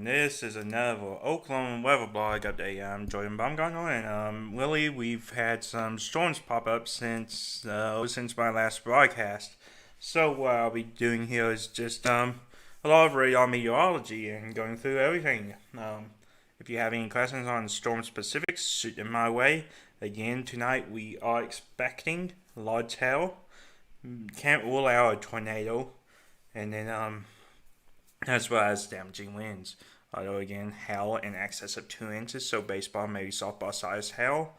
this is another Oklahoma weather blog update. I'm Jordan Baumgartner, and Willie, we've had some storms pop up since my last broadcast. So what I'll be doing here is just a lot of radar meteorology and going through everything. If you have any questions on storm specifics, shoot them my way. Again, tonight we are expecting large hail. Can't rule out a tornado, and then as well as damaging winds. Although again, hail in excess of 2 inches, so baseball, maybe softball size hail,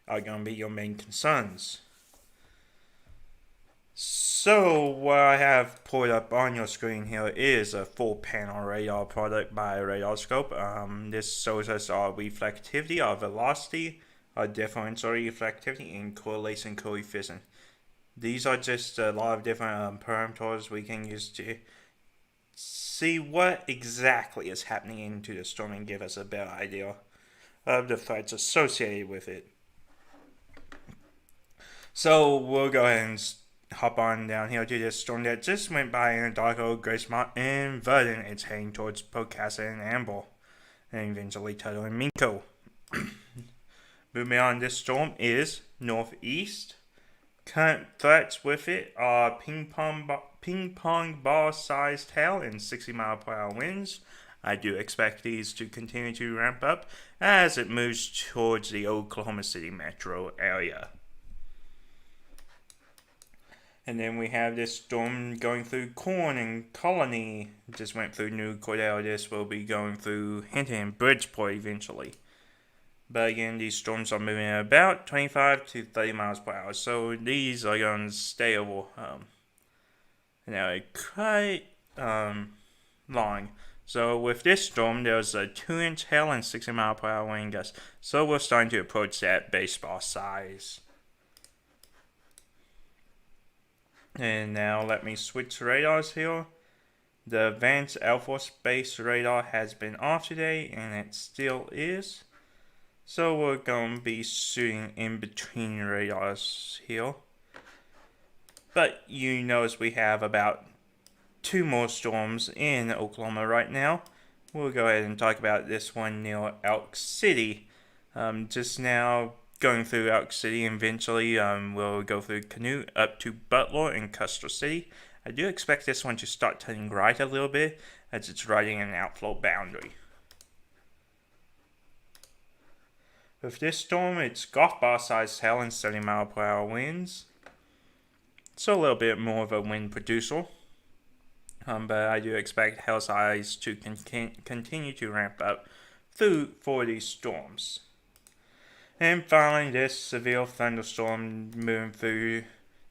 are going to be your main concerns. So what I have pulled up on your screen here is a full panel radar product by RadarScope. This shows us our reflectivity, our velocity, our differential reflectivity, and correlation coefficient. These are just a lot of different parameters we can use to see what exactly is happening into the storm and give us a better idea of the threats associated with it. So we'll go ahead and hop on down here to this storm that just went by Anadarko, Gracemont, and Verdon. It's heading towards Pocasset and Amble, and eventually Tuttle and Minco. Movement on this storm is northeast. Current threats with it are ping pong ball sized hail and 60-mile-per-hour winds. I do expect these to continue to ramp up as it moves towards the Oklahoma City metro area. And then we have this storm going through Corn and Colony. Just went through New Cordell. This will be going through Hinton and Bridgeport eventually. But again, these storms are moving at about 25 to 30 miles per hour. So these are going to stay over quite long. So with this storm, there's a 2-inch hail and 60 mile per hour wind gust. So we're starting to approach that baseball size. And now let me switch radars here. The Advanced Air Force Base radar has been off today, and it still is. So we're going to be shooting in between radars here. But you notice we have about 2 more storms in Oklahoma right now. We'll go ahead and talk about this one near Elk City. Just now going through Elk City, and eventually we'll go through Canute up to Butler and Custer City. I do expect this one to start turning right a little bit as it's riding an outflow boundary. With this storm, it's golf ball sized hail and 70-mile-per-hour winds. So a little bit more of a wind producer. But I do expect hail size to continue to ramp up for these storms. And finally, this severe thunderstorm moved through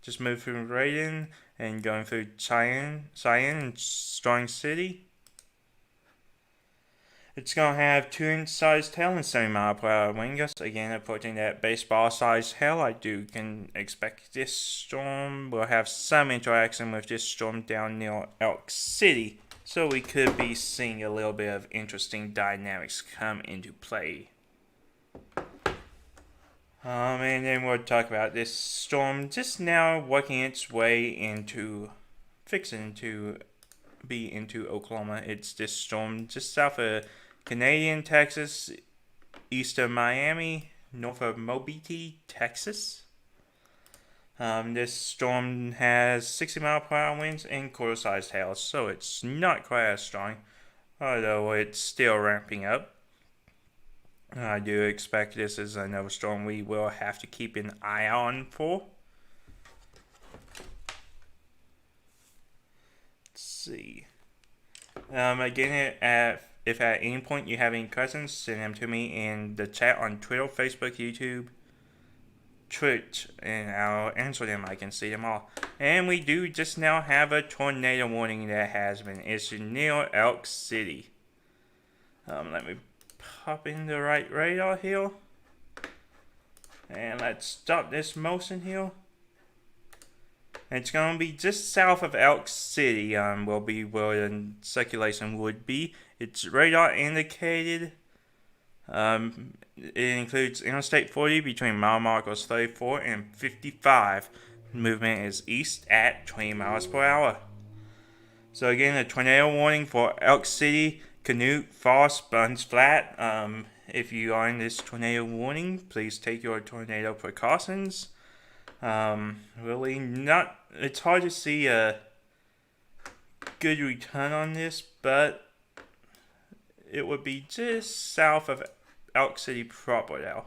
Radon and going through Cheyenne and Strong City. It's going to have 2-inch sized hail and 70-mile-per-hour wind gusts. Again, approaching that baseball sized hail. I can expect this storm will have some interaction with this storm down near Elk City. So we could be seeing a little bit of interesting dynamics come into play. And then we'll talk about this storm just now working its way into Oklahoma. It's this storm just south of Canadian, Texas, east of Miami, north of Mobeetie, Texas. This storm has 60-mile-per-hour winds and quarter-sized hail, so it's not quite as strong, although it's still ramping up. I do expect this is another storm we will have to keep an eye on for. Let's see. Again, if at any point you have any questions, send them to me in the chat on Twitter, Facebook, YouTube, Twitch, and I'll answer them. I can see them all. And we do just now have a tornado warning that has been issued near Elk City. Let me pop in the right radar here. And let's stop this motion here. It's going to be just south of Elk City, will be where the circulation would be. It's radar indicated. It includes Interstate 40 between mile markers 34 and 55. Movement is east at 20 miles per hour. So again, a tornado warning for Elk City Canute falls, buns flat. If you are in this tornado warning, please take your tornado precautions. Really not. It's hard to see a good return on this, but it would be just south of Elk City proper now.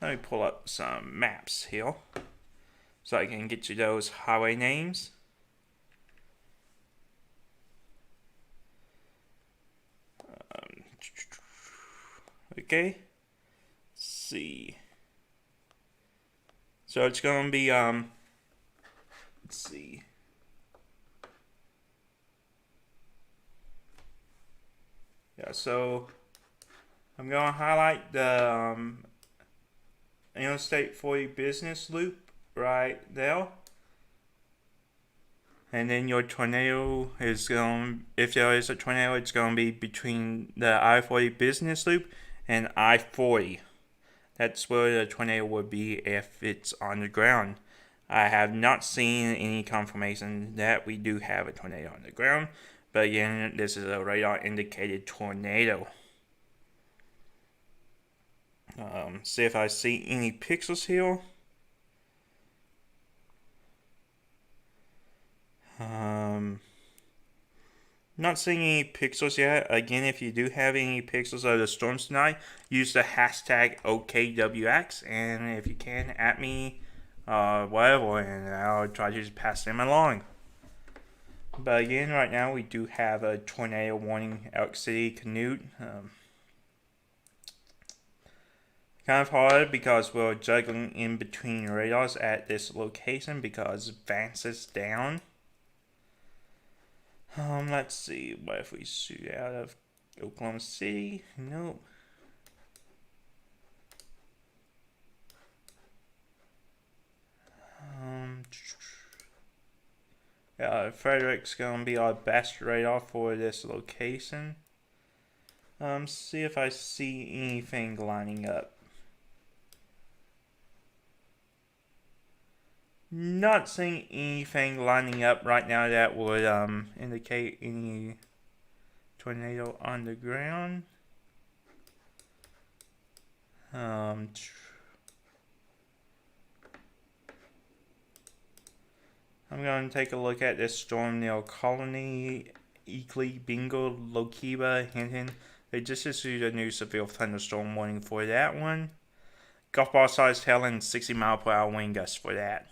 Let me pull up some maps here so I can get you those highway names. Okay, let's see. So it's gonna be let's see. Yeah, so I'm gonna highlight the Interstate 40 business loop right there. And then your tornado is going, if there is a tornado, it's going to be between the I-40 business loop and I-40. That's where the tornado would be if it's on the ground. I have not seen any confirmation that we do have a tornado on the ground. But again, this is a radar indicated tornado. See if I see any pixels here. Not seeing any pixels yet. Again, if you do have any pixels of the storms tonight, use the hashtag OKWX, and if you can, at me, whatever, and I'll try to just pass them along. But again, right now we do have a tornado warning, Elk City, Canute. Kind of hard because we're juggling in between radars at this location because Vance is down. Let's see. What if we shoot out of Oklahoma City? Nope. Frederick's gonna be our best radar for this location. See if I see anything lining up. Not seeing anything lining up right now that would indicate any tornado on the ground. I'm going to take a look at this storm near Colony, Eakly, Bingo, Lokiba, Hinton. They just issued a new severe thunderstorm warning for that one. Golf ball sized hail and 60-mile-per-hour wind gusts for that.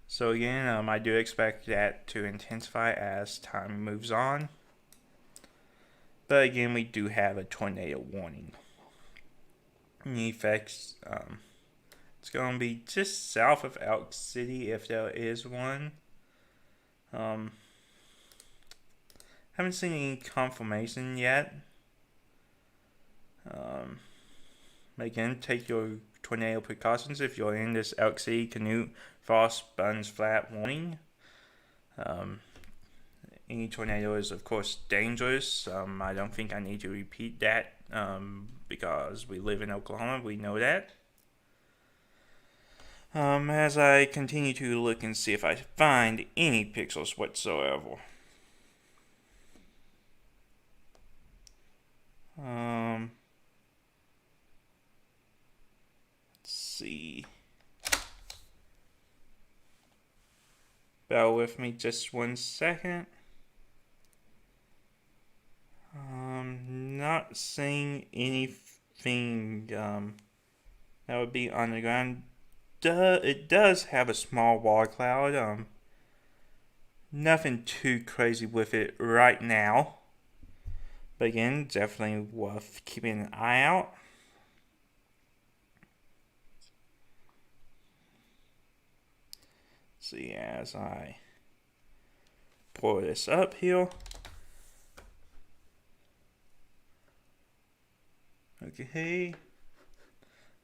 So again, I do expect that to intensify as time moves on. But again, we do have a tornado warning. The effects, it's going to be just south of Elk City if there is one. Haven't seen any confirmation yet. Again, take your tornado precautions if you're in this Elk City, Canute, Frost, Buns Flat warning. Any tornado is, of course, dangerous. I don't think I need to repeat that because we live in Oklahoma. We know that. As I continue to look and see if I find any pixels whatsoever. Let's see. Bear with me just 1 second. Not seeing anything that would be on the ground. It does have a small wall cloud. Nothing too crazy with it right now. But again, definitely worth keeping an eye out. See, as I pour this up here. Okay.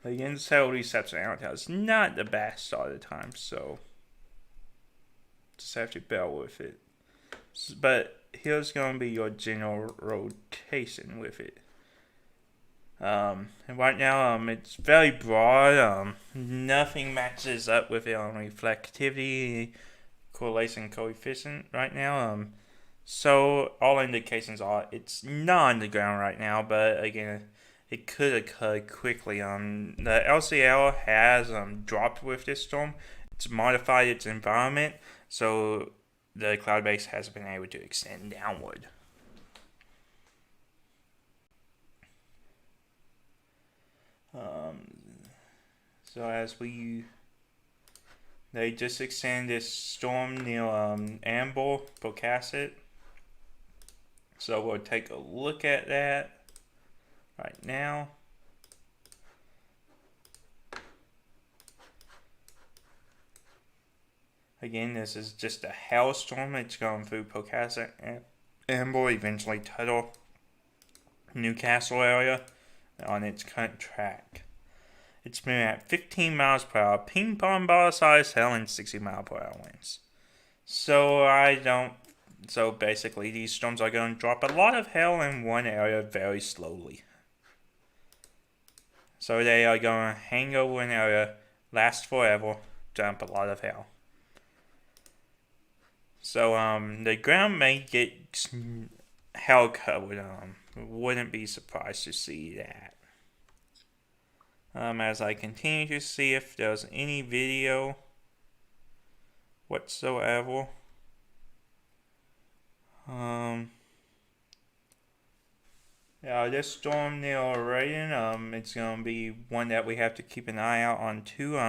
Again, cell reception out is not the best all the time, so just have to bear with it. But here's going to be your general rotation with it. And right now, it's very broad. Nothing matches up with it on reflectivity, correlation coefficient right now. So all indications are it's not on the ground right now, but again, it could occur quickly. The LCL has dropped with this storm. It's modified its environment, so the cloud base has been able to extend downward. So as they just extended this storm near Amble, Pocasset. So we'll take a look at that right now. Again, this is just a hailstorm. It's going through Pocasset and Amble, eventually Tuttle, Newcastle area on its current track. It's moving at 15 miles per hour, ping pong ball size hail and 60 mile per hour winds. So basically these storms are going to drop a lot of hail in one area very slowly. So they are going to hang over an area, last forever, dump a lot of hail. So the ground may get hail covered. Wouldn't be surprised to see that. As I continue to see if there's any video whatsoever. Yeah, this storm near Raiden, it's gonna be one that we have to keep an eye out on too.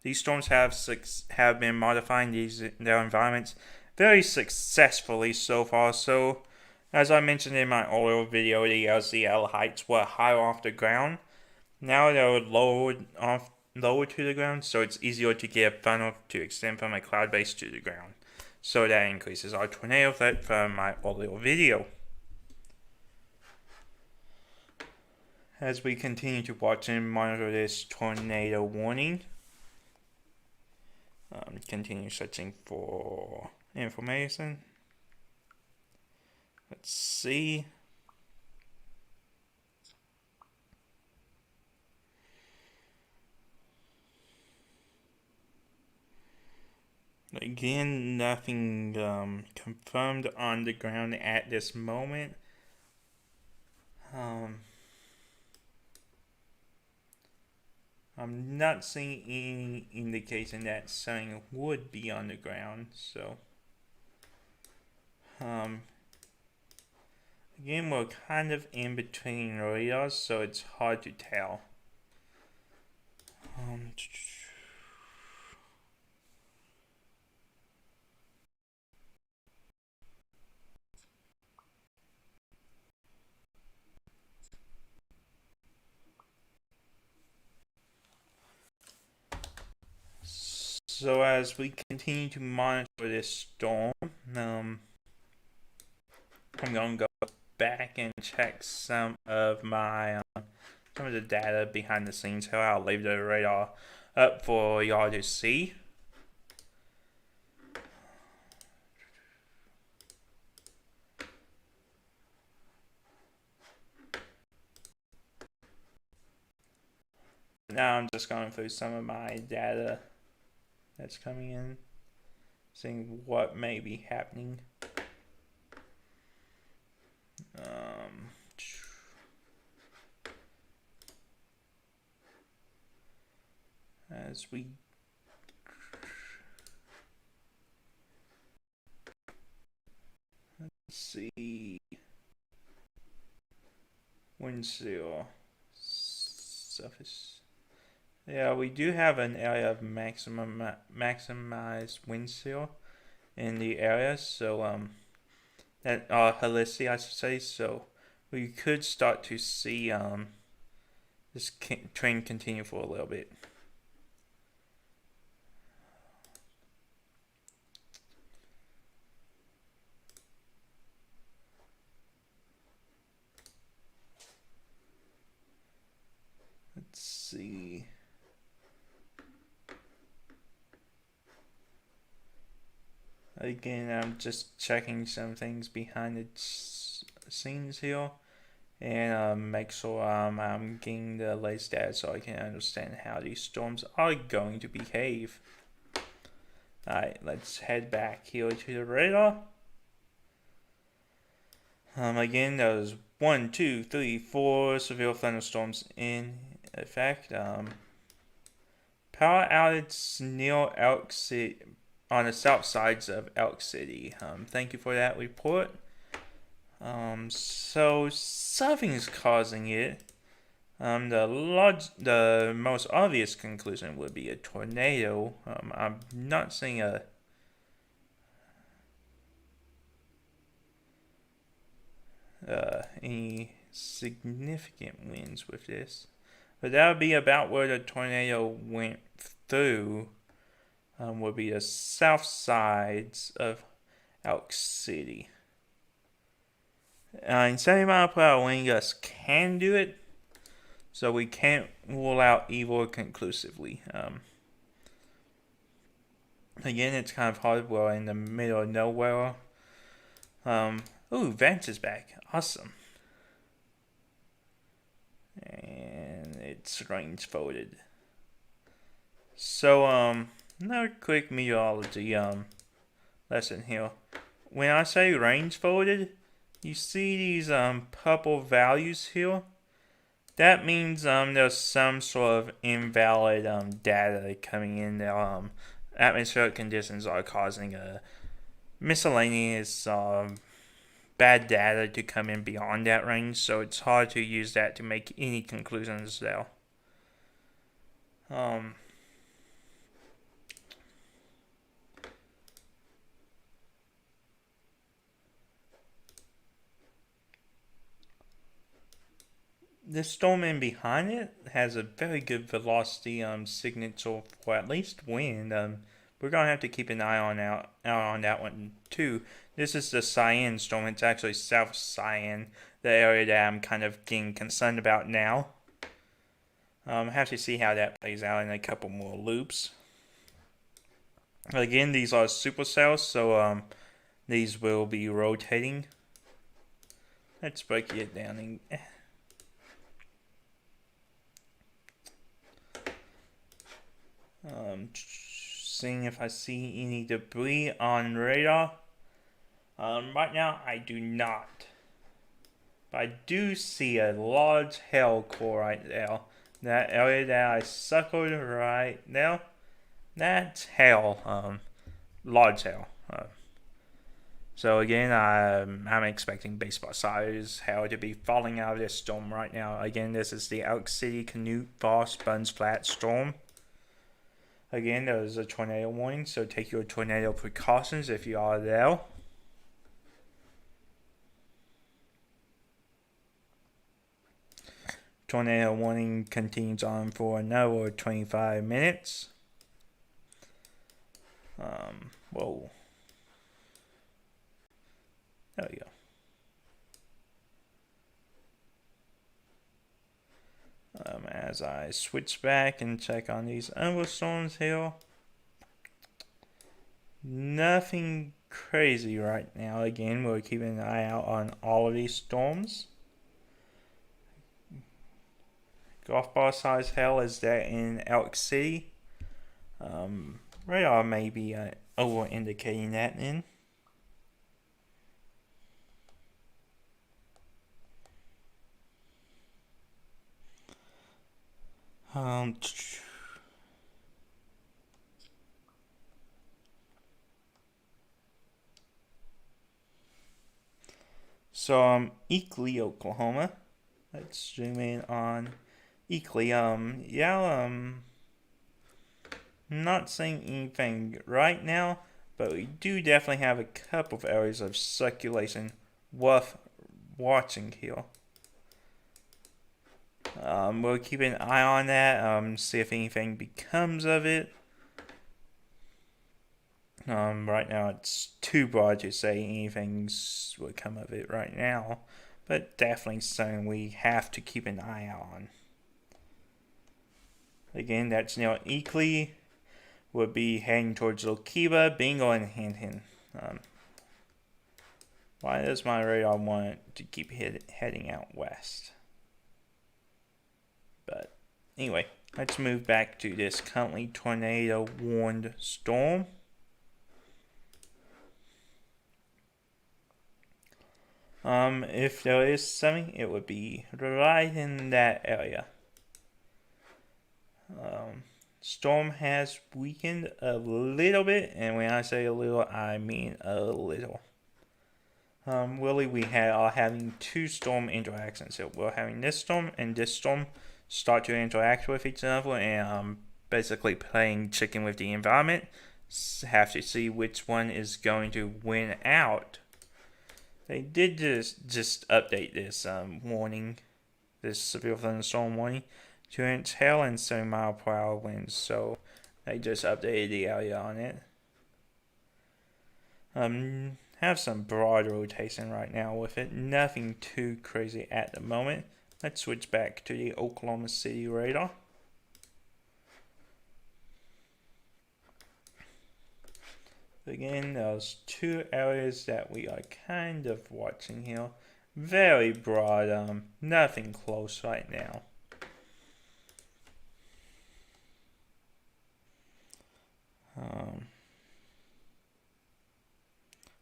These storms have been modifying their environments very successfully so far. So, as I mentioned in my earlier video, the LCL heights were higher off the ground. Now they're lower to the ground, so it's easier to get a funnel to extend from a cloud base to the ground. So that increases our tornado threat from my earlier video. As we continue to watch and monitor this tornado warning, continue searching for information. Let's see. Again, nothing confirmed on the ground at this moment. I'm not seeing any indication that something would be on the ground, so again, we're kind of in between radars, so it's hard to tell. So as we continue to monitor this storm, I'm going to go back and check some of the data behind the scenes. So I'll leave the radar up for y'all to see. Now I'm just going through some of my data that's coming in, seeing what may be happening. As we let's see, wind chill surface. Yeah, we do have an area of maximized wind chill in the area, so that helicity, I should say. So we could start to see this trend continue for a little bit. Let's see. Again, I'm just checking some things behind the scenes here, and make sure I'm getting the latest data so I can understand how these storms are going to behave. Alright, let's head back here to the radar. Again, there was 1, 2, 3, 4 severe thunderstorms in effect. Power outage near Elk City on the south sides of Elk City. Thank you for that report. So something's causing it. The most obvious conclusion would be a tornado. I'm not seeing any significant winds with this, but that would be about where the tornado went through. Would be the south sides of Elk City. And 70 mile per hour wind gusts can do it, so we can't rule out either conclusively. Again, it's kind of hard. We're in the middle of nowhere. Ooh, Vance is back. Awesome. And it's range folded. So, another quick meteorology lesson here. When I say range folded, you see these purple values here. That means there's some sort of invalid data coming in. Atmospheric conditions are causing a miscellaneous bad data to come in beyond that range, so it's hard to use that to make any conclusions there. The storm in behind it has a very good velocity signature for at least wind. We're gonna have to keep an eye out on that one too. This is the Cyan storm. It's actually South Cyan, the area that I'm kind of getting concerned about now. Have to see how that plays out in a couple more loops. Again, these are supercells, so these will be rotating. Let's break it down. Seeing if I see any debris on radar. Right now, I do not. But I do see a large hail core right there. That area that I circled right now, that's hail. Large hail. So again, I'm expecting baseball size hail to be falling out of this storm right now. Again, this is the Elk City Canute Voss Buns Flat storm. Again, there's a tornado warning, so take your tornado precautions if you are there. Tornado warning continues on for another 25 minutes. Whoa. There we go. As I switch back and check on these other storms here, nothing crazy right now. Again, we're keeping an eye out on all of these storms. Golf ball size hail is that in Elk City. Radar may be over indicating that in. So Eakly, Oklahoma. Let's zoom in on Eakly. Not seeing anything right now, but we do definitely have a couple of areas of circulation worth watching here. We'll keep an eye on that, see if anything becomes of it. Right now it's too broad to say anything will come of it right now, but definitely something we have to keep an eye on. Again, that's near Eakly. We'll be heading towards Lokiba, Bingo, and Hinton. Why does my radar want to keep heading out west? But anyway, let's move back to this currently tornado warned storm. If there is something, it would be right in that area. Storm has weakened a little bit, and when I say a little, I mean a little. Really, we are having two storm interactions. So we're having this storm and this storm start to interact with each other, and basically playing chicken with the environment. Have to see which one is going to win out. They did just update this warning, this severe thunderstorm warning, to its hail and 7-mile-per-hour winds. So they just updated the area on it. Have some broad rotation right now with it. Nothing too crazy at the moment. Let's switch back to the Oklahoma City radar. Again, there's two areas that we are kind of watching here. Very broad, nothing close right now.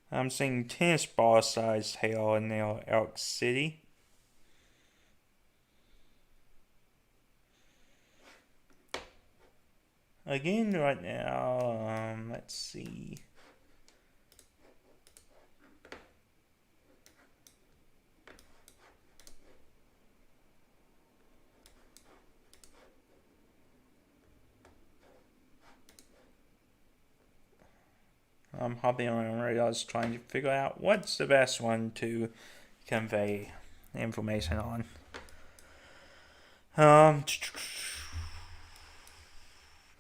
I'm seeing tennis ball sized hail in Elk City. Again, right now, let's see. I'm hopping on radars trying to figure out what's the best one to convey information on.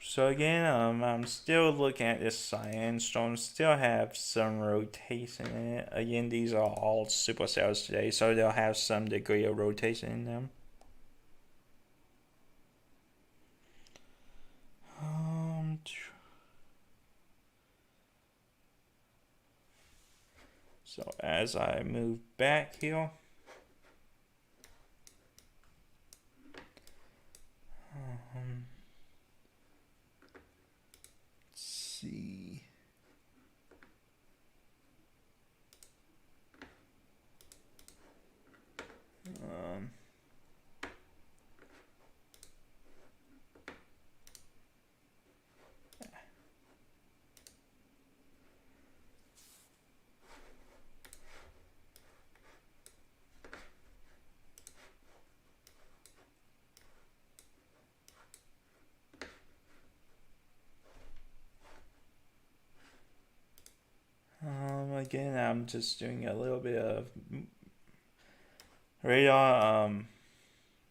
So again, I'm still looking at this cyan storm. Still have some rotation in it. Again, these are all supercells today, so they'll have some degree of rotation in them. So as I move back here, let's see. Again, I'm just doing a little bit of radar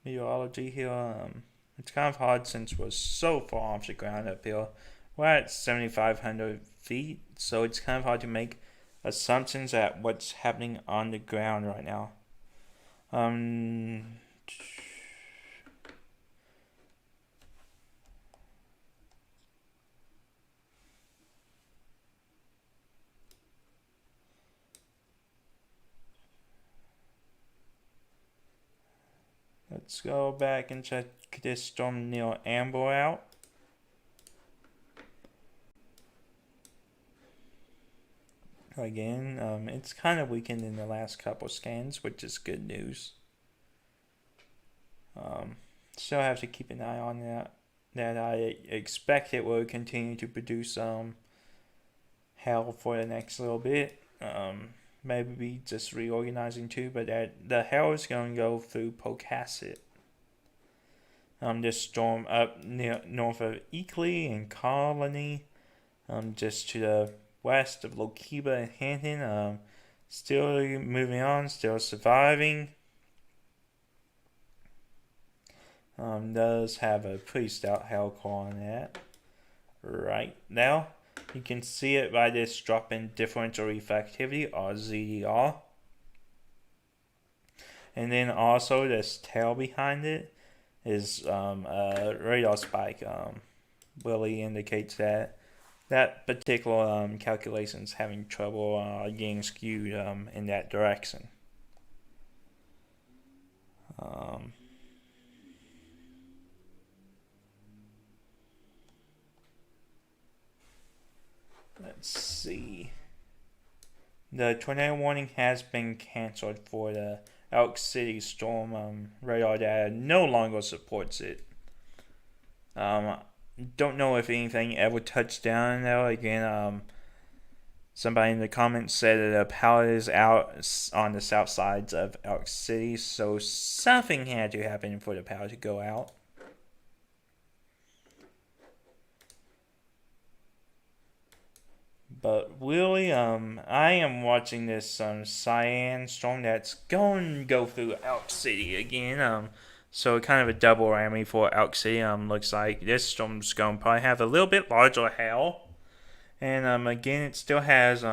meteorology here. It's kind of hard since we're so far off the ground up here. We're at 7,500 feet, so it's kind of hard to make assumptions at what's happening on the ground right now. Let's go back and check this storm near Amber out. Again, it's kind of weakened in the last couple scans, which is good news. Still have to keep an eye on that. That I expect it will continue to produce hail for the next little bit. Maybe just reorganizing too, but that the hail is going to go through Pocasset. This storm up north of Eakly and Colony, just to the west of Lokiba and Hampton, still moving on, still surviving. Does have a pretty stout hail core on that right now. You can see it by this drop in differential reflectivity, or ZDR. And then also this tail behind it is a radar spike. Really indicates that that particular calculation is having trouble getting skewed in that direction. Let's see. The tornado warning has been canceled for the Elk City storm. Radar data no longer supports it. Don't know if anything ever touched down though. Again, somebody in the comments said that the power is out on the south sides of Elk City, so something had to happen for the power to go out. But really, I am watching this cyan storm that's going to go through Elk City again. So kind of a double whammy for Elk City. Looks like this storm's going to probably have a little bit larger hail, and again, it still has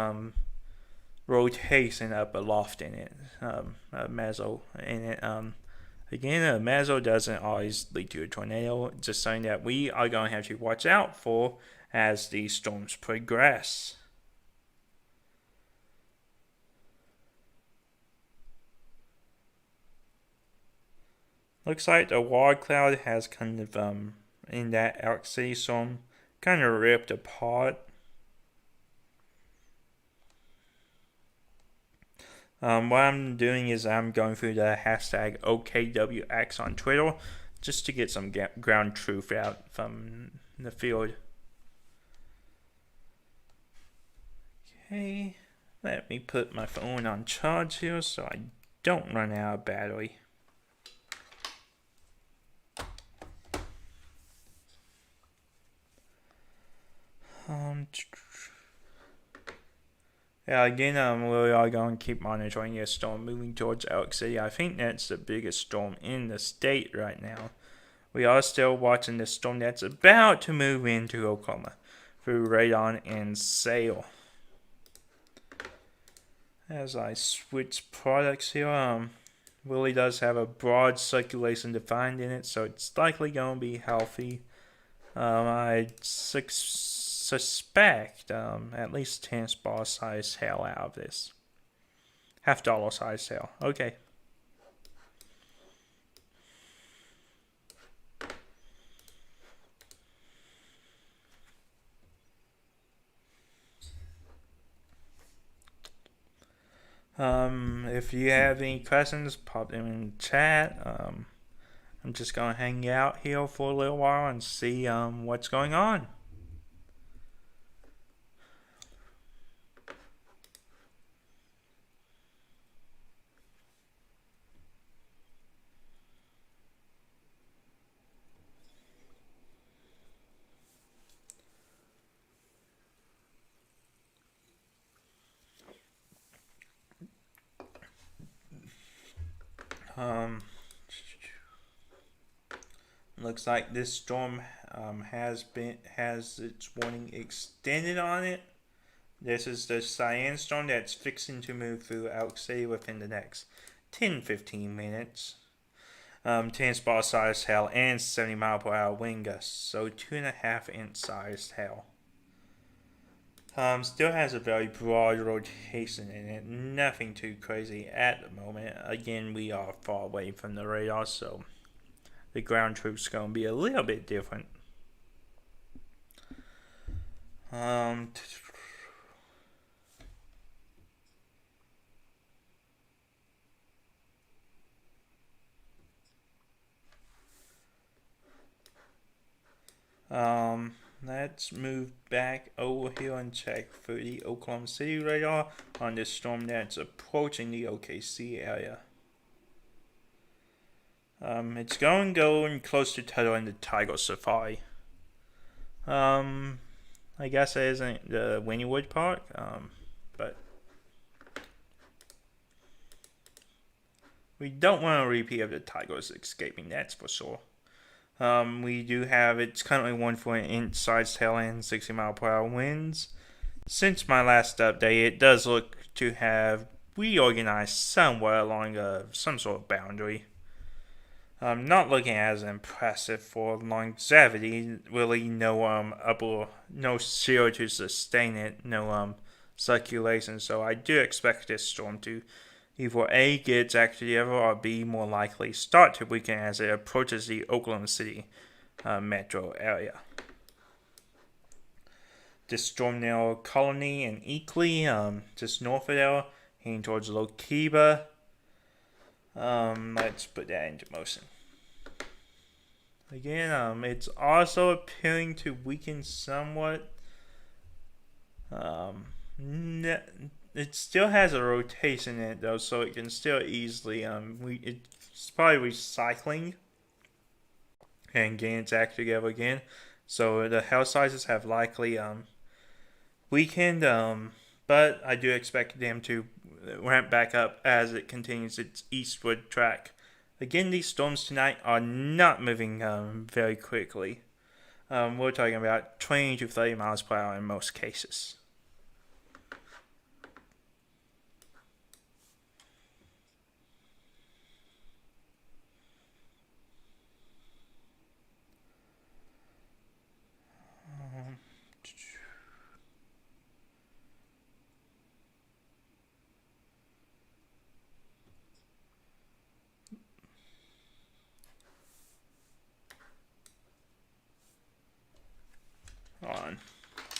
rotation up aloft in it, a mezzo in it. Again, a mezzo doesn't always lead to a tornado. Just something that we are going to have to watch out for as these storms progress. Looks like the wall cloud has kind of in that Elk City storm kind of ripped apart. What I'm doing is I'm going through the hashtag OKWX on Twitter just to get some ground truth out from the field. Okay, let me put my phone on charge here so I don't run out of battery. Yeah, again, we are going to keep monitoring this storm moving towards Elk City. I think that's the biggest storm in the state right now. We are still watching this storm that's about to move into Oklahoma through radon and sail. As I switch products here, Willie does have a broad circulation defined in it, so it's likely going to be healthy. I suspect at least tennis ball size hail out of this. $50 size hail. Okay. If you have any questions, pop them in the chat. I'm just gonna hang out here for a little while and see what's going on. Looks like this storm has its warning extended on it. This is the cyan storm that's fixing to move through Elk City within the next 10-15 minutes. 10 spot sized hail and 70-mile-per-hour wind gusts, so 2.5-inch sized hail. Still has a very broad rotation in it, nothing too crazy at the moment. Again, we are far away from the radar, so the ground truth's going to be a little bit different. Let's move back over here and check for the Oklahoma City radar on this storm that's approaching the OKC area. It's going close to Tuttle and the Tiger Safari. I guess it isn't the Wynnewood Park, but we don't want a repeat of the Tigers escaping, that's for sure. We do have, it's currently 1.4-inch sized hail and 60-mile-per-hour winds. Since my last update, it does look to have reorganized somewhat along some sort of boundary. Not looking as impressive for longevity. Really, no zero to sustain it, no circulation. So I do expect this storm to either A, get its activity over, or B, more likely start to weaken as it approaches the Oklahoma City metro area. this storm now Colony and Eakly, just north of there, heading towards Lokiba. Let's put that into motion. Again, it's also appearing to weaken somewhat. It still has a rotation in it though, so it can still easily it's probably recycling and gain its act together again. So the hell sizes have likely weakened, but I do expect them to ramp back up as it continues its eastward track. Again, these storms tonight are not moving very quickly. We're talking about 20 to 30 miles per hour in most cases.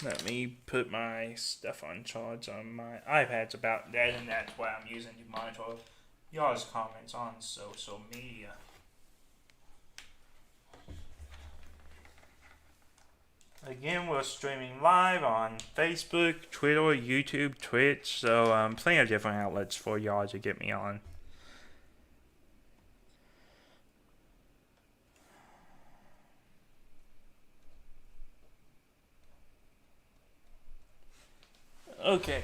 Let me put my stuff on charge on my iPad's about dead, and that's what I'm using to monitor y'all's comments on social media. Again, we're streaming live on Facebook, Twitter, YouTube, Twitch, so plenty of different outlets for y'all to get me on. Okay.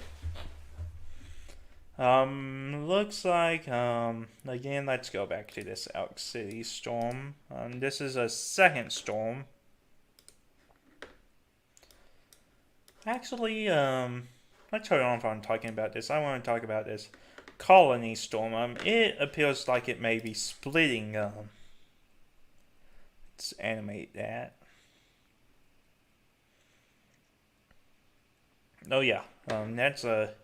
Looks like, again, let's go back to this Elk City storm. This is a second storm. Actually, let's hold on from talking about this. I want to talk about this Colony storm. It appears like it may be splitting. Let's animate that. Oh yeah, that's a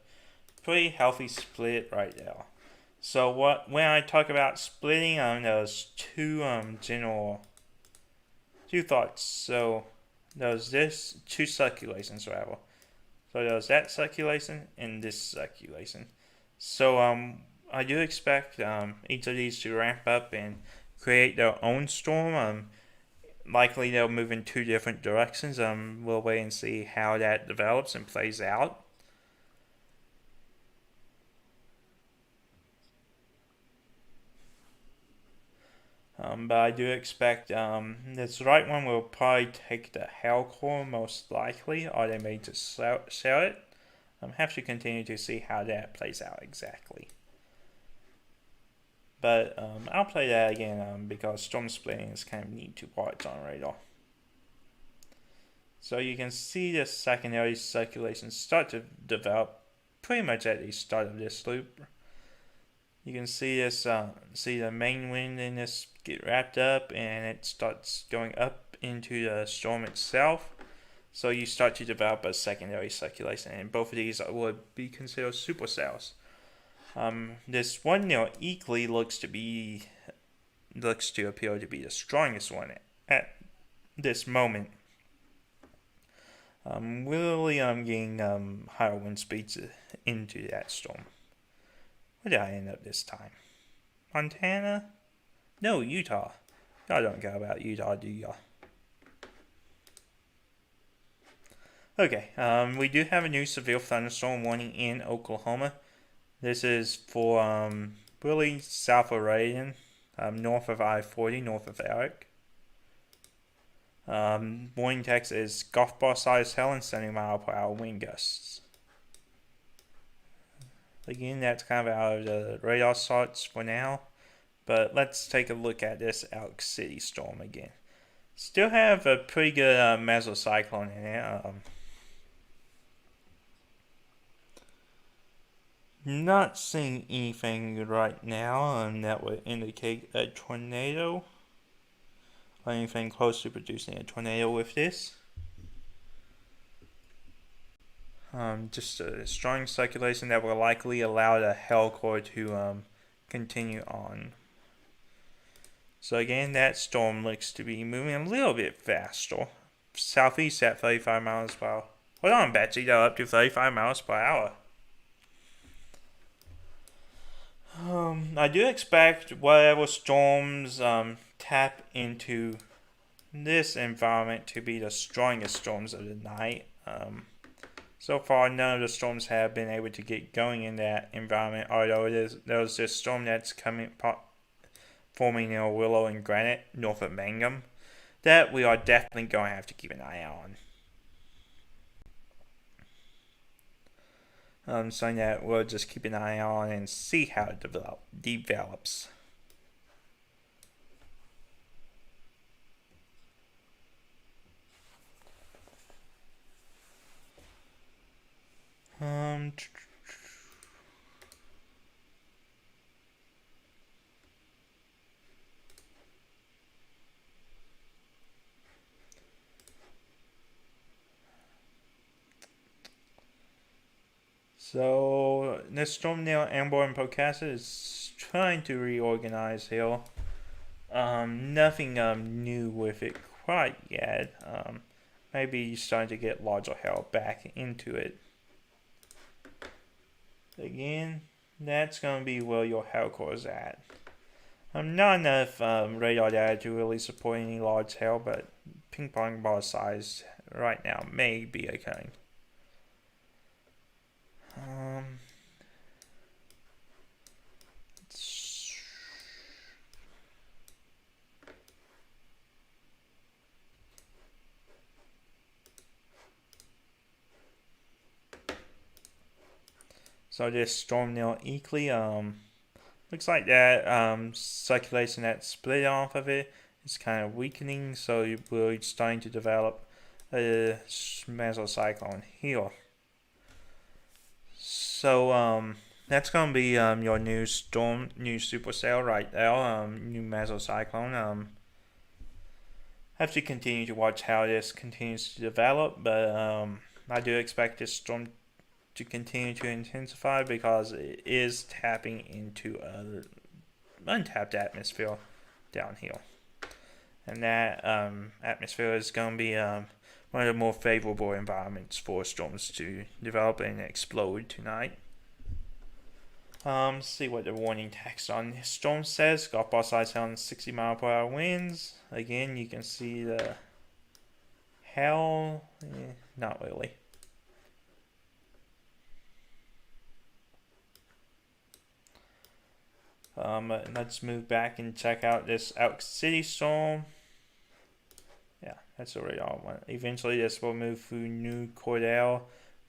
pretty healthy split right there. So when I talk about splitting, there's two thoughts. So there's this two circulations rather. So there's that circulation and this circulation. So I do expect each of these to ramp up and create their own storm. Likely they'll move in two different directions. We'll wait and see how that develops and plays out. But I do expect this right one will probably take the Hellcore most likely, or they may just sell it. Have to continue to see how that plays out exactly. But I'll play that again because storm splitting is kind of neat to watch on radar. So you can see the secondary circulation start to develop pretty much at the start of this loop. You can see this, see the main wind in this get wrapped up, and it starts going up into the storm itself. So you start to develop a secondary circulation, and both of these would be considered supercells. This one near Eakly looks to appear to be the strongest one at this moment. Really, I'm getting higher wind speeds into that storm. Where did I end up this time? Montana? No, Utah. Y'all don't care about Utah, do y'all? Okay, we do have a new severe thunderstorm warning in Oklahoma. This is for really south of Reagan, north of I-40, north of Eric. Warning text is golf ball size hail and 70 mile per hour wind gusts. Again, that's kind of out of the radar sights for now. But let's take a look at this Elk City storm again. Still have a pretty good mesocyclone in it. Not seeing anything right now that would indicate a tornado or anything close to producing a tornado with this. Just a strong circulation that will likely allow the Hellcore to continue on. So again, that storm looks to be moving a little bit faster. Southeast at 35 miles per hour. Hold on, Betsy, they're up to 35 miles per hour. I do expect whatever storms tap into this environment to be the strongest storms of the night. So far, none of the storms have been able to get going in that environment, although there's this storm that's forming near Willow and Granite, north of Mangum, that we are definitely going to have to keep an eye on. So that we'll just keep an eye on and see how it develops. So this storm near Amber and Pocassa is trying to reorganize here. Nothing new with it quite yet. Maybe starting to get larger hail back into it. Again, that's going to be where your hail core is at. Not enough radar data to really support any large hail, but ping pong ball size right now may be occurring. So this storm near Eakly, looks like that circulation that split off of it is kind of weakening, so we're starting to develop a mesocyclone here. So that's gonna be your new supercell right there, new mesocyclone. Have to continue to watch how this continues to develop, but I do expect this storm to continue to intensify because it is tapping into an untapped atmosphere down here, and that atmosphere is going to be one of the more favorable environments for storms to develop and explode tonight. See what the warning text on this storm says. Golf ball size on 60 mile per hour winds. Again, you can see the hail. Not really. Let's move back and check out this Elk City storm. Yeah, that's already all one. Eventually, this will move through New Cordell,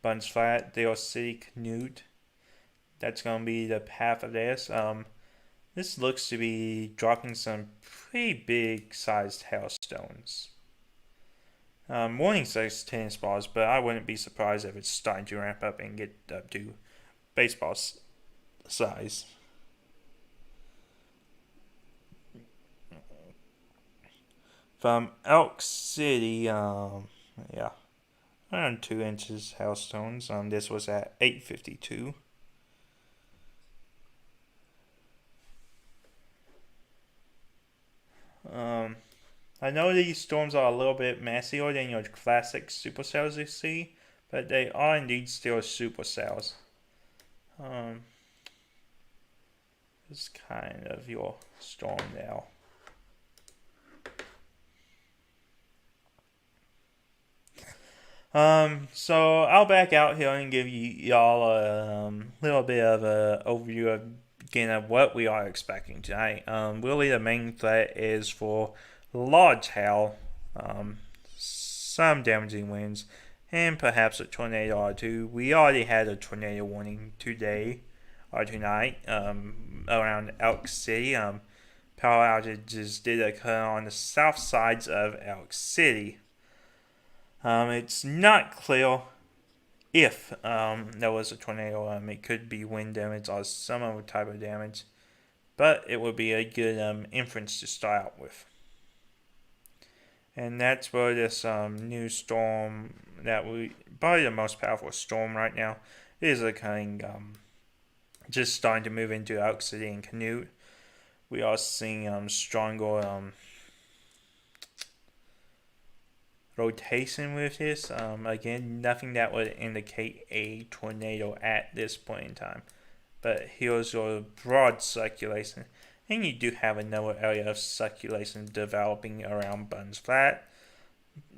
Buns Flat, Dale City, Canute. That's going to be the path of this. This looks to be dropping some pretty big sized hailstones. Warning says tennis balls, but I wouldn't be surprised if it's starting to ramp up and get up to baseball size. From Elk City, yeah, around 2 inches hailstones. This was at 8:52. I know these storms are a little bit messier than your classic supercells you see, but they are indeed still supercells. It's kind of your storm now. So I'll back out here and give y'all a little bit of an overview of what we are expecting tonight. Really, the main threat is for large hail, some damaging winds, and perhaps a tornado or two. We already had a tornado warning today or tonight around Elk City. Power outages did occur on the south sides of Elk City. It's not clear if there was a tornado. It could be wind damage or some other type of damage, but it would be a good inference to start out with. And that's where this new storm probably the most powerful storm right now, is occurring. Just starting to move into Elk City and Canute. We are seeing stronger rotation with this. Again, nothing that would indicate a tornado at this point in time. But here's your broad circulation. And you do have another area of circulation developing around Burns Flat.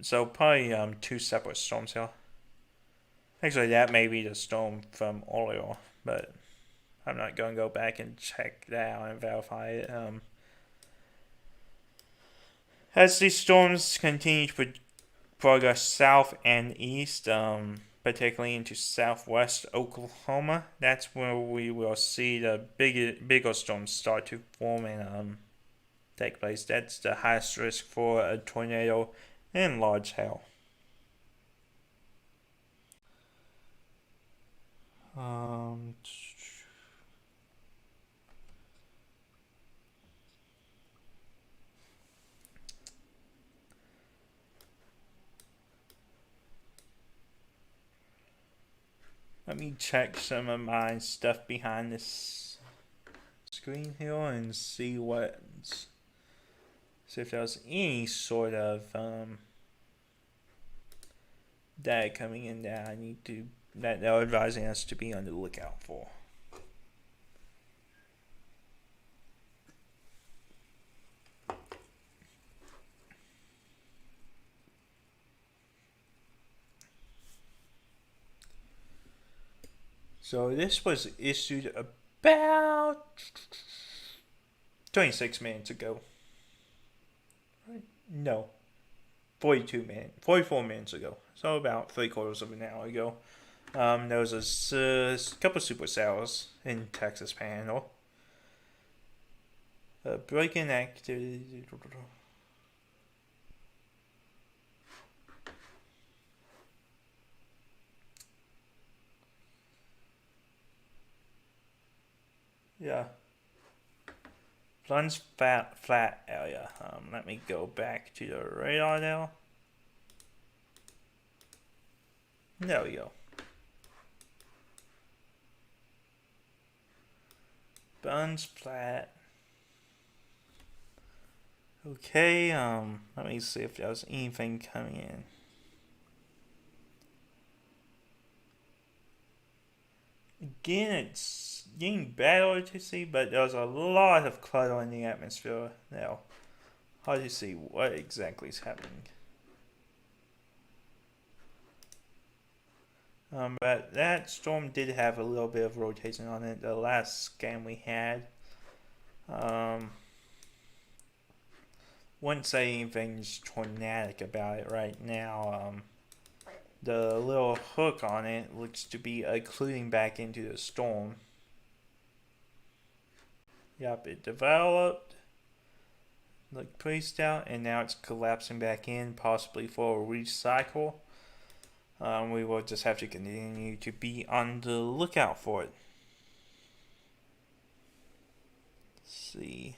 So probably two separate storms here. Actually, that may be the storm from earlier, but I'm not going to go back and check that out and verify it. As these storms continue to progress south and east, particularly into southwest Oklahoma, that's where we will see the bigger storms start to form and take place. That's the highest risk for a tornado and large hail. Let me check some of my stuff behind this screen here and see if there's any sort of data coming in that that they're advising us to be on the lookout for. So this was issued about 26 minutes ago. Right? No, 44 minutes ago. So about 3/4 of an hour ago. There was a couple supercells in Texas Panhandle. Break-in activity. Yeah. Plunge flat area. Let me go back to the radar now. There we go. Buns flat. Okay, let me see if there's anything coming in. Again, it's getting better to see, but there's a lot of clutter in the atmosphere now. Hard to see what exactly is happening. But that storm did have a little bit of rotation on it. The last scan we had. Wouldn't say anything's tornadic about it right now. The little hook on it looks to be occluding back into the storm. Yep, it developed, looked pretty stout, and now it's collapsing back in, possibly for a recycle. We will just have to continue to be on the lookout for it. Let's see.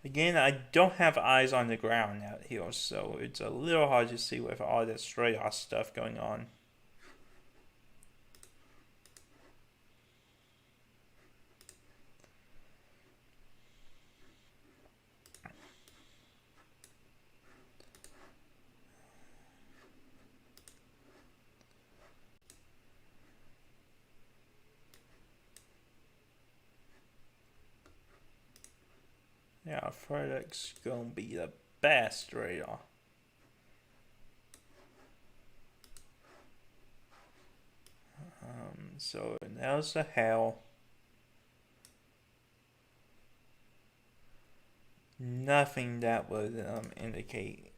Again, I don't have eyes on the ground out here, so it's a little hard to see with all this radar stuff going on. Yeah, FedEx gonna be the best radar. So there's the hail. Nothing that would indicate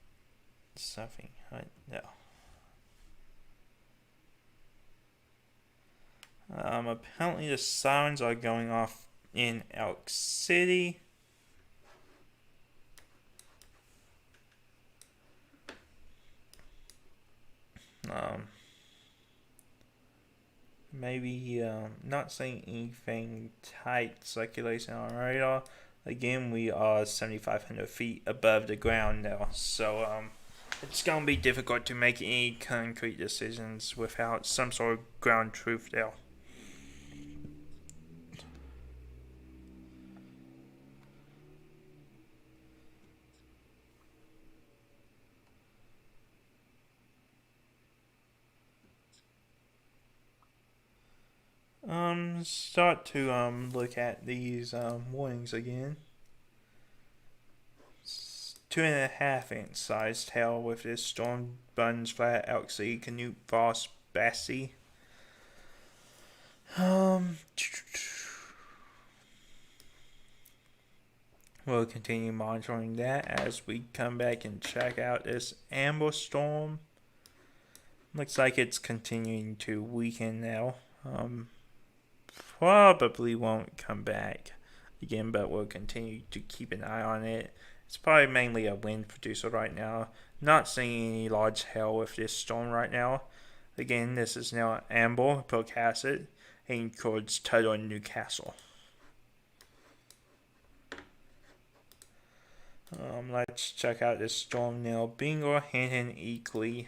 something. No. Apparently the sirens are going off in Elk City. Maybe not seeing anything tight circulation on radar. Again, we are 7,500 feet above the ground now, so it's gonna be difficult to make any concrete decisions without some sort of ground truth there. Start to look at these warnings again. 2.5 inch size tail with this storm buns flat Elksy Canute Voss Bassi. We'll continue monitoring that as we come back and check out this amber storm. Looks like it's continuing to weaken now. Probably won't come back again, but we'll continue to keep an eye on it. It's probably mainly a wind producer right now. Not seeing any large hail with this storm right now. Again, this is now amber, Pocasset, heading towards Tuttle and Newcastle. Let's check out this storm now. Bingo, Hinton, Eakley,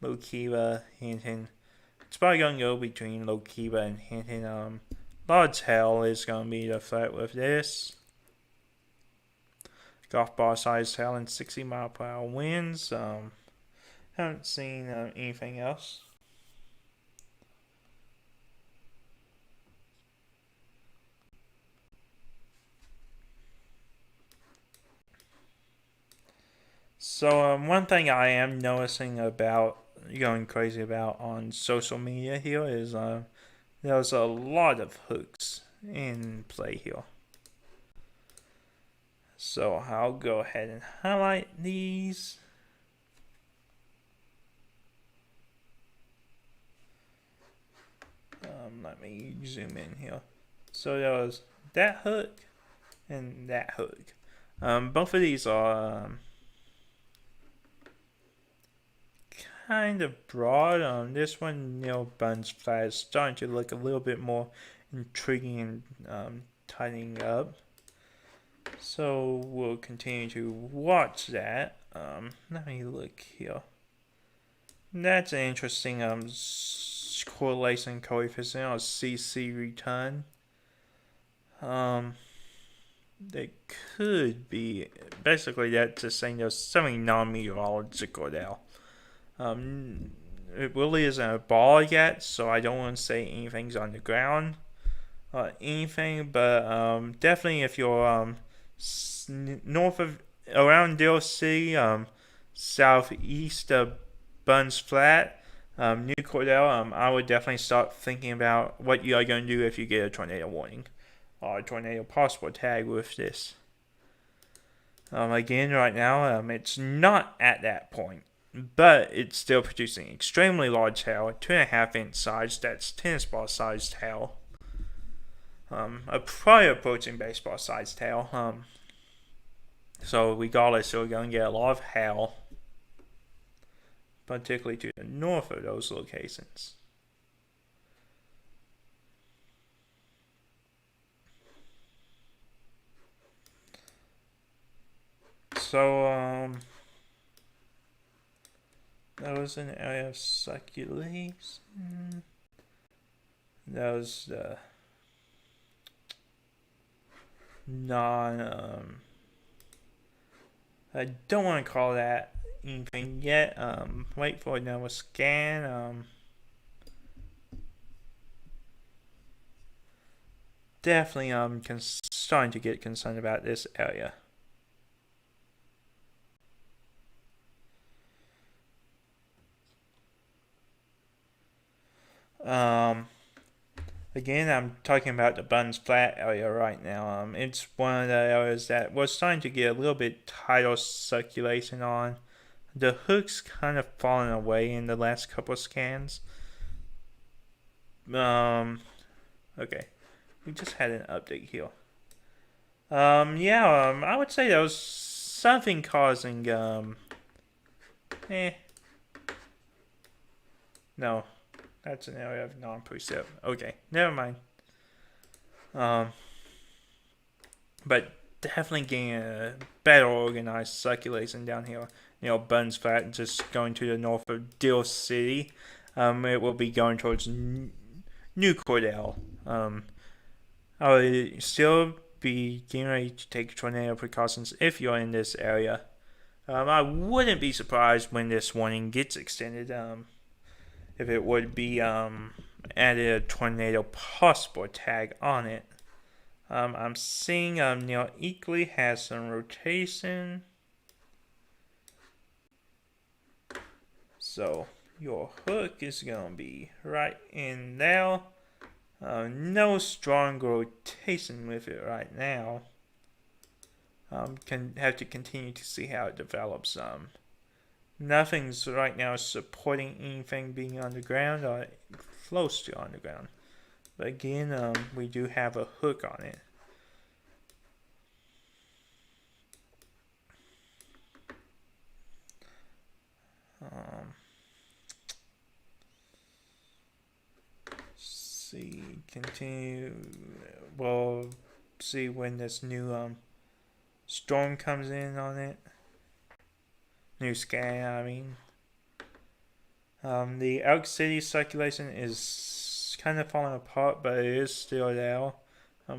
Lokiva, Hinton. It's probably going to go between Lokiva and Hinton. Large hail is going to be the threat with this. Golf ball sized hail and 60-mile-per-hour winds. Haven't seen anything else. So one thing I am noticing about going crazy about on social media here is there's a lot of hooks in play here. So I'll go ahead and highlight these. Let me zoom in here. So there was that hook and that hook. Both of these are kind of broad. This one, buns flat is starting to look a little bit more intriguing and tightening up. So we'll continue to watch that. Let me look here. That's an interesting correlation coefficient or CC return. It could be basically that's just saying there's something non-meteorological there. It really isn't a ball yet, so I don't want to say anything's on the ground or anything, but definitely if you're north of around Dale City, southeast of Buns Flat, New Cordell, I would definitely start thinking about what you are going to do if you get a tornado warning or a tornado possible tag with this. Again, right now, it's not at that point, but it's still producing extremely large hail, 2.5 inch size, that's tennis ball sized hail. Probably approaching baseball sized hail. So regardless, we're going to get a lot of hail, particularly to the north of those locations. So, that was an area of circulation. That was the I don't want to call that anything yet. Wait for another scan. Definitely starting to get concerned about this area. Again, I'm talking about the Buns Flat area right now. It's one of the areas that we're starting to get a little bit tidal circulation on. The hook's kind of fallen away in the last couple of scans. Okay. We just had an update here. I would say there was something causing, No. That's an area of non-percept. Okay, never mind. But definitely getting a better organized circulation down here. Burns Flat, just going to the north of Deal City. It will be going towards New Cordell. I would still be getting ready to take tornado precautions if you're in this area. I wouldn't be surprised when this warning gets extended. If it would be added a tornado possible tag on it. I'm seeing Neil Eakley has some rotation. So your hook is going to be right in now. No strong rotation with it right now. Can have to continue to see how it develops. Nothing's right now supporting anything being underground or close to underground. But again, we do have a hook on it. See, continue. We'll see when this new storm comes in on it. New scan, I mean. The Elk City circulation is kind of falling apart, but it is still there.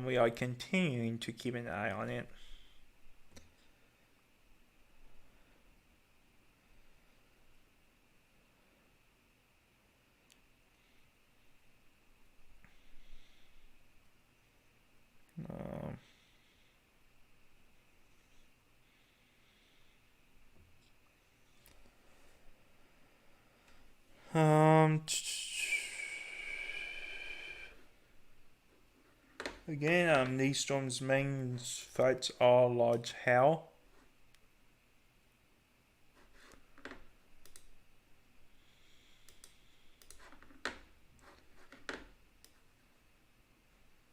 We are continuing to keep an eye on it. Again, these storms' main threats are large hail.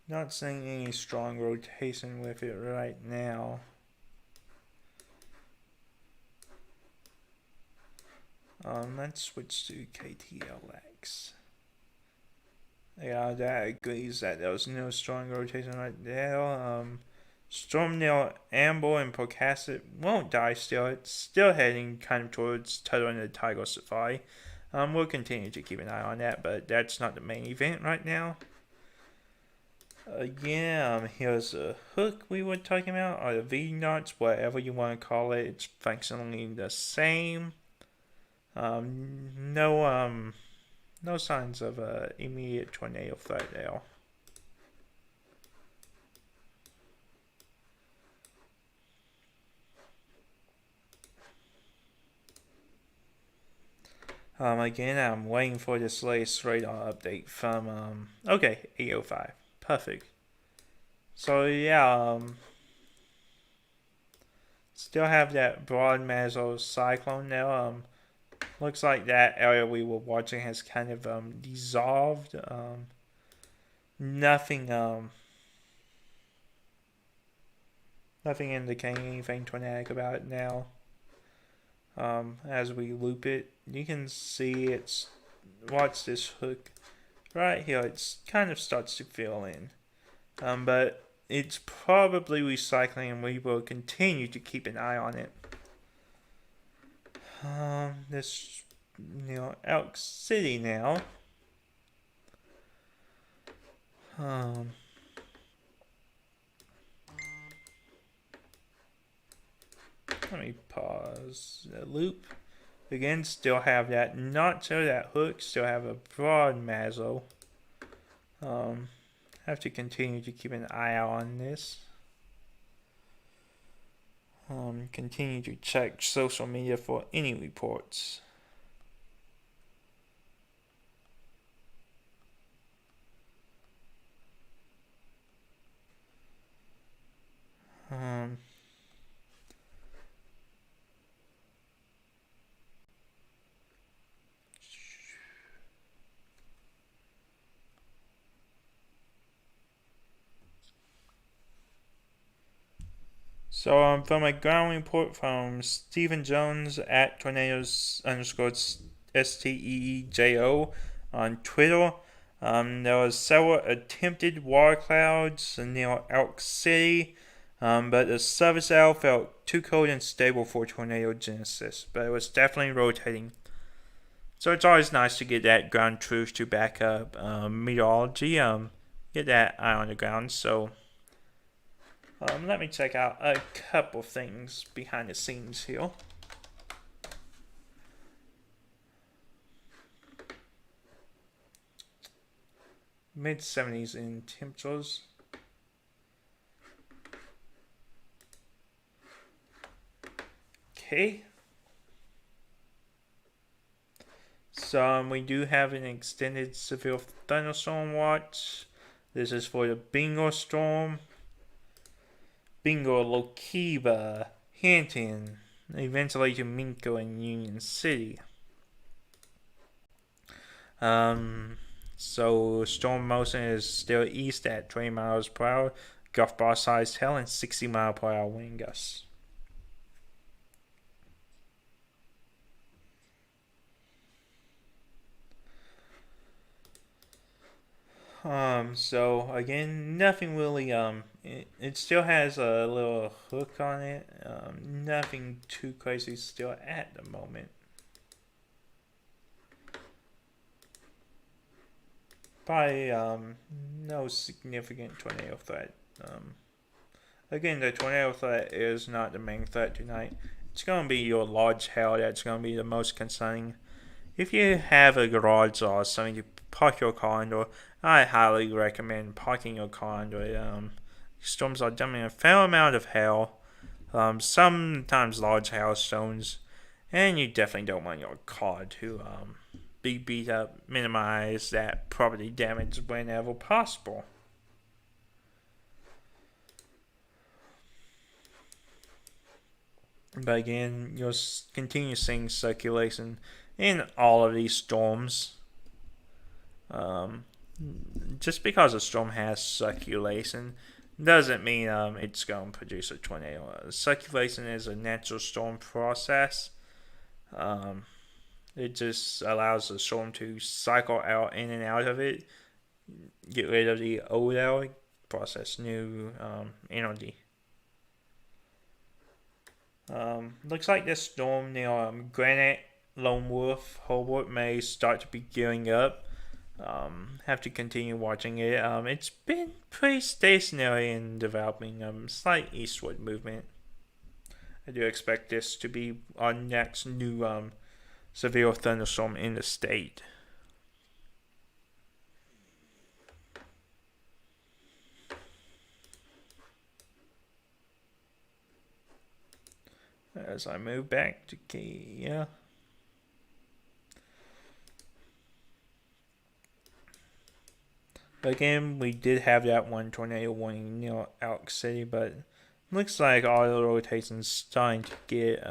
Not seeing any strong rotation with it right now. Let's switch to KTLX. Yeah, that agrees that there was no strong rotation right there. Stormnail, Amble, and Pocasset won't die still. It's still heading kind of towards Tuttle and the Tiger Safari. We'll continue to keep an eye on that, but that's not the main event right now. Again, here's a hook we were talking about, or the V-knots, whatever you want to call it. It's functionally the same. No signs of immediate tornado threat there. Again, I'm waiting for this latest radar update from, okay, 805. Perfect. So, yeah, still have that broad meso cyclone there. Looks like that area we were watching has kind of dissolved. Nothing indicating anything tornadic about it now. As we loop it, you can see it's, watch this hook right here. It's kind of starts to fill in, but it's probably recycling, and we will continue to keep an eye on it. This, Elk City now. Let me pause the loop. Again, still have that knot to that hook, still have a broad meso. Have to continue to keep an eye out on this. Continue to check social media for any reports. So from a ground report from Stephen Jones at tornadoes_STEEJO on Twitter, there was several attempted water clouds near Elk City. But the surface out felt too cold and stable for tornado genesis, but it was definitely rotating. So it's always nice to get that ground truth to back up meteorology, get that eye on the ground. So let me check out a couple things behind the scenes here. Mid-70s in temperatures. Okay. So we do have an extended severe thunderstorm watch. This is for the Bingo storm. Bingo, Lokiba, Hampton, eventually to Minko and Union City. So storm motion is still east at 20 miles per hour, golf ball sized hail, and 60 mile per hour wind gusts. So again, nothing really, it still has a little hook on it. Nothing too crazy still at the moment. Probably, no significant tornado threat. Again, the tornado threat is not the main threat tonight. It's going to be your large hail that's going to be the most concerning. If you have a garage or something to park your car under, I highly recommend parking your car under it. Storms are dumping a fair amount of hail, sometimes large hailstones, and you definitely don't want your car to be beat up. Minimize that property damage whenever possible. But again, you'll continue seeing circulation in all of these storms. Just because a storm has circulation doesn't mean it's going to produce a tornado. Circulation is a natural storm process. It just allows the storm to cycle out in and out of it, get rid of the old air, process new energy. Looks like this storm near Granite, Lone Wolf, Hobart may start to be gearing up. Have to continue watching it. It's been pretty stationary in developing slight eastward movement. I do expect this to be our next new severe thunderstorm in the state. As I move back to Kia. Again, we did have that one tornado warning near Elk City, but looks like all the rotations starting to get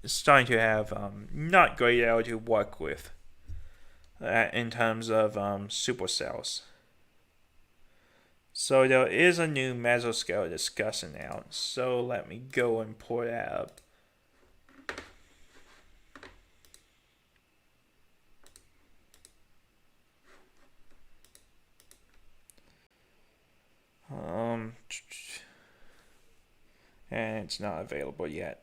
starting to have not great air to work with in terms of supercells. So there is a new mesoscale discussion out. So let me go and pull that up. And it's not available yet.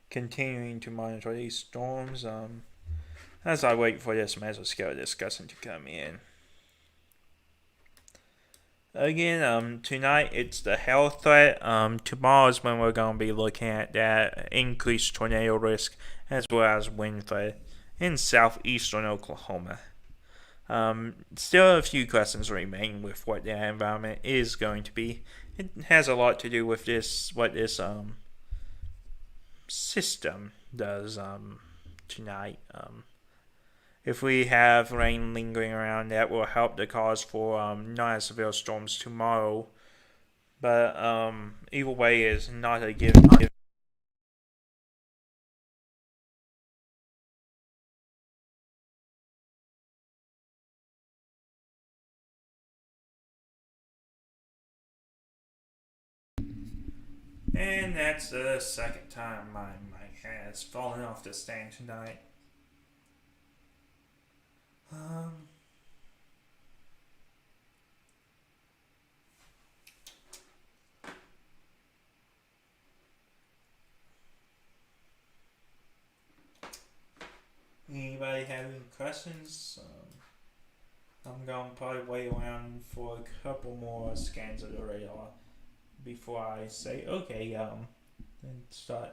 Continuing to monitor these storms as I wait for this mesoscale discussion to come in. Again, tonight it's the hail threat. Tomorrow is when we're going to be looking at that increased tornado risk as well as wind threat in southeastern Oklahoma. Still a few questions remain with what the environment is going to be. It has a lot to do with what this system does tonight. If we have rain lingering around, that will help the cause for not as severe storms tomorrow. But either way is not a given. And that's the second time my mic has fallen off the stand tonight. Um, Anybody have any questions? I'm going to probably wait around for a couple more scans of the radar before I say okay, and start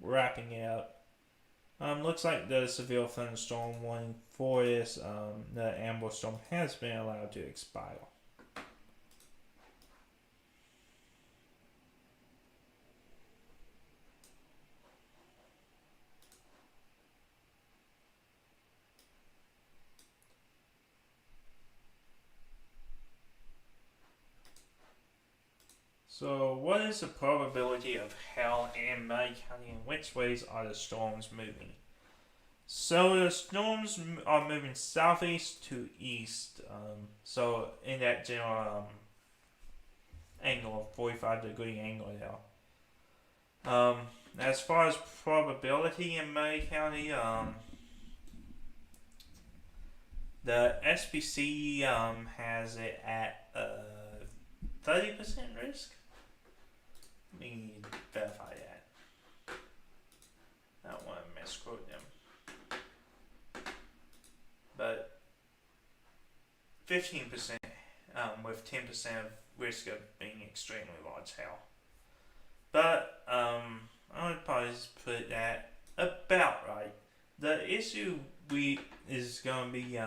wrapping it up. Looks like the severe thunderstorm warning for this, the amber storm has been allowed to expire. So, what is the probability of hail in May County, and which ways are the storms moving? So the storms are moving southeast to east. So in that general angle, 45-degree angle there. As far as probability in May County, the SPC has it at 30% risk. Let me verify that. I don't want to misquote them. But 15% with 10% risk of being extremely large hail. But I would probably put that about right. The issue is going to be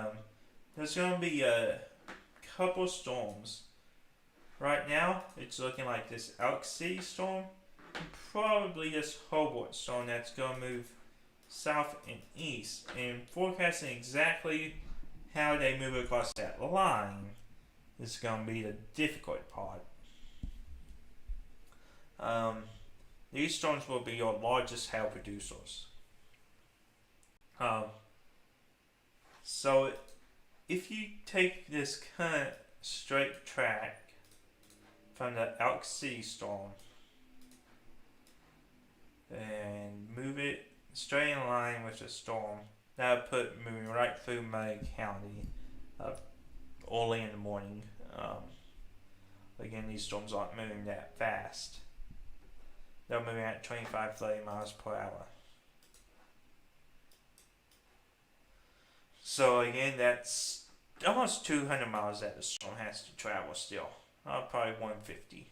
there's going to be a couple storms. Right now, it's looking like this Elk City storm, and probably this Hobart storm that's going to move south and east, and forecasting exactly how they move across that line is going to be the difficult part. These storms will be your largest hail producers. So if you take this kind of straight track from the Elk City storm and move it straight in line with the storm, that would put moving right through May County early in the morning. Again, these storms aren't moving that fast. They're moving at 25-30 miles per hour. So again, that's almost 200 miles that the storm has to travel still. Probably 150.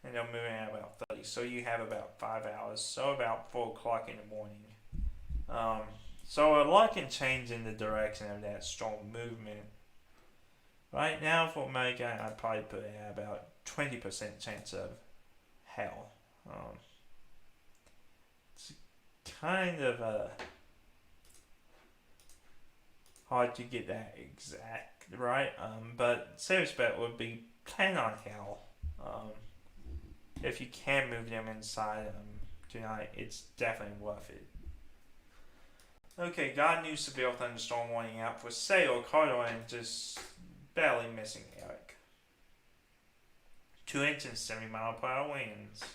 And they're moving at about 30. So you have about 5 hours. So about 4 o'clock in the morning. So a lot can change in the direction of that storm movement. Right now for America, I'd probably put it at about 20% chance of hail. It's kind of hard to get that exact right, but serious bet would be plan on hail. If you can move them inside tonight, it's definitely worth it. Okay, got a new severe thunderstorm warning out for Sale, Carter, and just barely missing Eric. 2 inches, 70 mile per hour winds.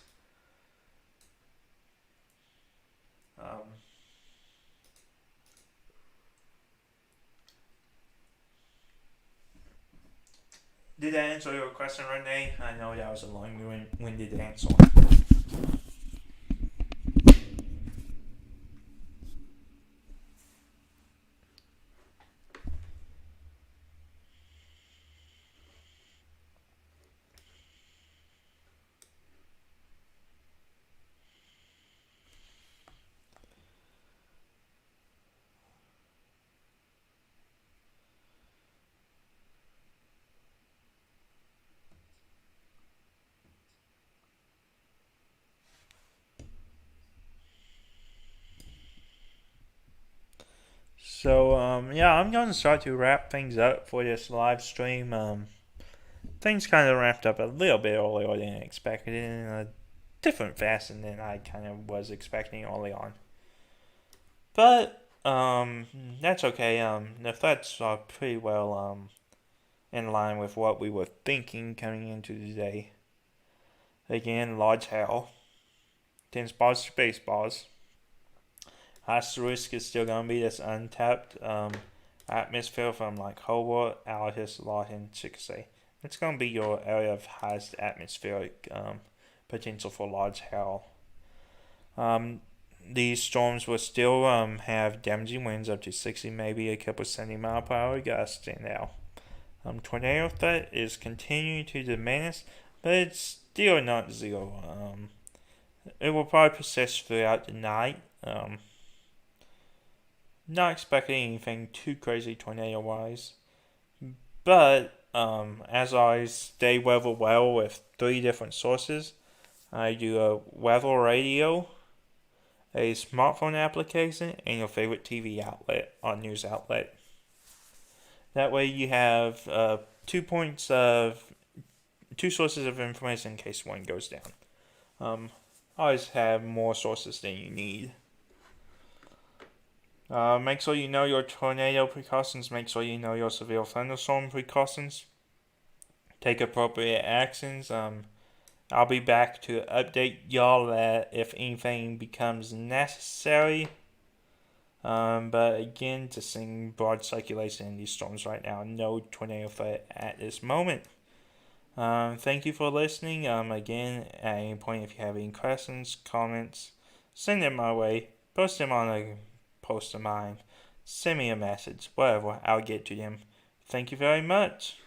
Did that answer your question, Renee? I know that was a long-winded answer. So, yeah, I'm going to start to wrap things up for this live stream. Things kind of wrapped up a little bit earlier than expected in a different fashion than I kind of was expecting early on. But, that's okay. The threats are pretty well, in line with what we were thinking coming into the day. Again, large hail. tennis balls to baseballs. Asterisk is still going to be this untapped atmosphere from like Hobart, Altus, Lawton, Chickasee. It's going to be your area of highest atmospheric potential for large hail. These storms will still have damaging winds up to 60, maybe a couple 70-mile-per-hour gusts in now. Tornado threat is continuing to diminish, but it's still not zero. It will probably persist throughout the night. Not expecting anything too crazy tornado-wise. But, as always, stay weather well with 3 different sources. I do a weather radio, a smartphone application, and your favorite TV outlet or news outlet. That way you have 2 sources of information in case one goes down. Always have more sources than you need. Make sure you know your tornado precautions. Make sure you know your severe thunderstorm precautions. Take appropriate actions. I'll be back to update y'all that if anything becomes necessary. But again, just seeing broad circulation in these storms right now. No tornado threat at this moment. Thank you for listening. Again, at any point, if you have any questions, comments, send them my way. Post them on a post of mine. Send me a message. Whatever. I'll get to them. Thank you very much.